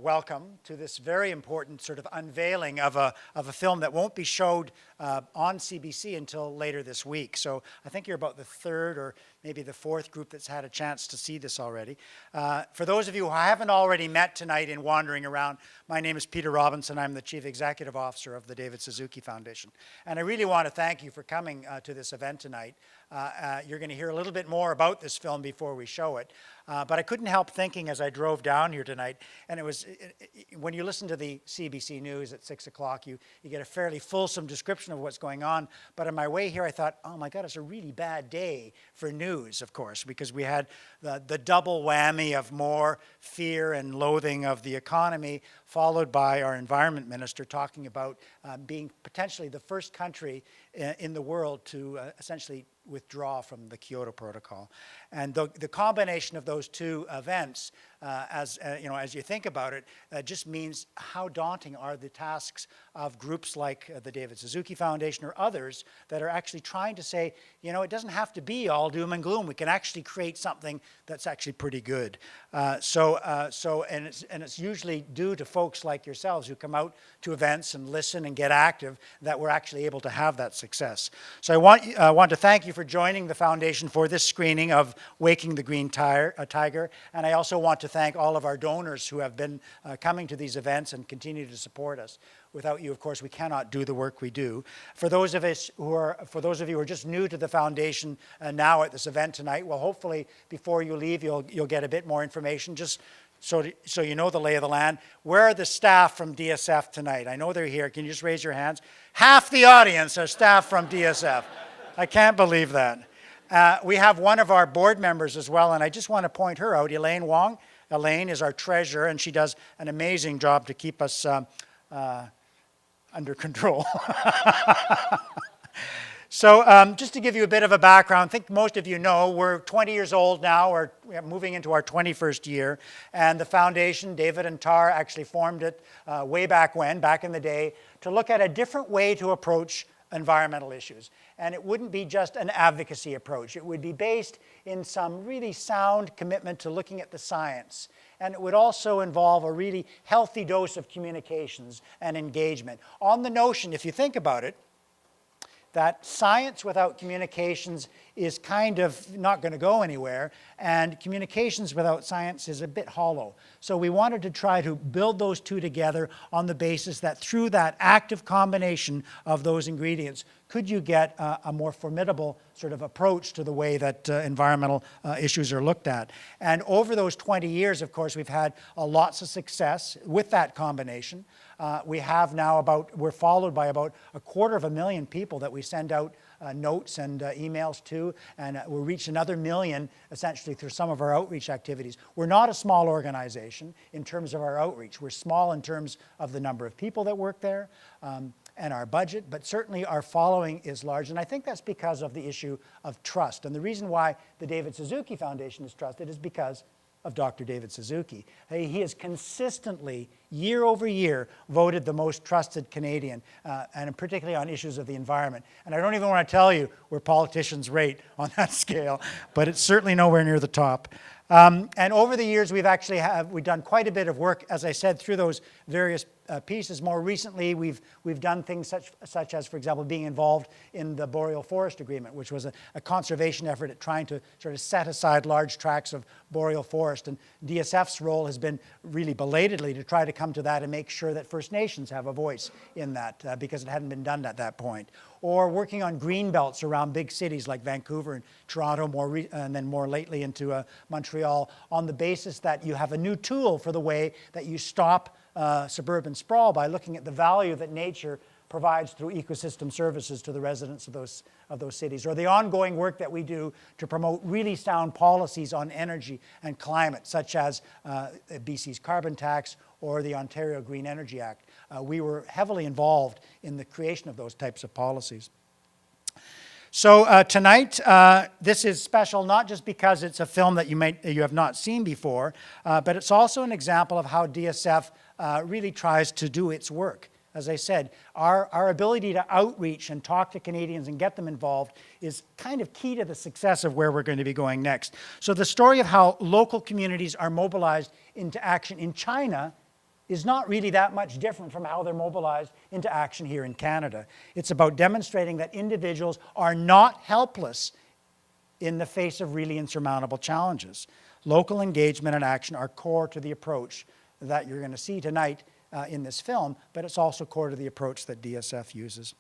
welcome to this very important sort of unveiling of a film that won't be showed on CBC until later this week. So I think you're about the third or maybe the fourth group that's had a chance to see this already. For those of you who I haven't already met tonight in wandering around, my name is Peter Robinson. I'm the Chief Executive Officer of the David Suzuki Foundation. And I really want to thank you for coming to this event tonight. You're going to hear a little bit more about this film before we show it. But I couldn't help thinking as I drove down here tonight, and it was, when you listen to the CBC News at 6 o'clock, you get a fairly fulsome description of what's going on. But on my way here, I thought, oh my God, it's a really bad day for news, of course, because we had the double whammy of more fear and loathing of the economy, followed by our environment minister talking about being potentially the first country in the world to essentially withdraw from the Kyoto Protocol. And the combination of those two events, as you think about it, just means how daunting are the tasks of groups like the David Suzuki Foundation or others that are actually trying to say, it doesn't have to be all doom and gloom. We can actually create something that's actually pretty good. And it's usually due to folks like yourselves who come out to events and listen and get active that we're actually able to have that success. So I want to thank you for joining the foundation for this screening of Waking the Green Tiger. And I also want to thank all of our donors who have been coming to these events and continue to support us. Without you, of course, we cannot do the work we do. For those of you who are just new to the foundation now at this event tonight, well, hopefully before you leave, you'll get a bit more information. Just so you know the lay of the land. Where are the staff from DSF tonight? I know they're here. Can you just raise your hands? Half the audience are staff from DSF. I can't believe that. We have one of our board members as well, and I just want to point her out, Elaine Wong. Elaine is our treasurer, and she does an amazing job to keep us under control. So just to give you a bit of a background, I think most of you know we're 20 years old now. We're moving into our 21st year. And the foundation, David and Tar actually formed it way back in the day, to look at a different way to approach environmental issues. And it wouldn't be just an advocacy approach. It would be based in some really sound commitment to looking at the science. And it would also involve a really healthy dose of communications and engagement. On the notion, if you think about it, that science without communications is kind of not going to go anywhere, and communications without science is a bit hollow. So we wanted to try to build those two together on the basis that through that active combination of those ingredients, could you get a more formidable sort of approach to the way that environmental issues are looked at. And over those 20 years, of course, we've had lots of success with that combination. We have now we're followed by about 250,000 people that we send out notes and emails to, and we'll reach another million essentially through some of our outreach activities. We're not a small organization in terms of our outreach. We're small in terms of the number of people that work there and our budget, but certainly our following is large, and I think that's because of the issue of trust. And the reason why the David Suzuki Foundation is trusted is because of Dr. David Suzuki. He has consistently, year over year, voted the most trusted Canadian, and particularly on issues of the environment. And I don't even want to tell you where politicians rate on that scale, but it's certainly nowhere near the top. And over the years, we've done quite a bit of work, as I said, through those various pieces. More recently, we've done things such as, for example, being involved in the Boreal Forest Agreement, which was a conservation effort at trying to sort of set aside large tracts of boreal forest. And DSF's role has been really belatedly to try to come to that and make sure that First Nations have a voice in that, because it hadn't been done at that point. Or working on green belts around big cities like Vancouver and Toronto, and then more lately into Montreal, on the basis that you have a new tool for the way that you stop suburban sprawl by looking at the value that nature provides through ecosystem services to the residents of those cities, or the ongoing work that we do to promote really sound policies on energy and climate, such as BC's carbon tax or the Ontario Green Energy Act. We were heavily involved in the creation of those types of policies. So tonight, this is special not just because it's a film that you have not seen before, but it's also an example of how DSF really tries to do its work. As I said, our ability to outreach and talk to Canadians and get them involved is kind of key to the success of where we're going to be going next. So the story of how local communities are mobilized into action in China is not really that much different from how they're mobilized into action here in Canada. It's about demonstrating that individuals are not helpless in the face of really insurmountable challenges. Local engagement and action are core to the approach that you're going to see tonight in this film, but it's also core to the approach that DSF uses.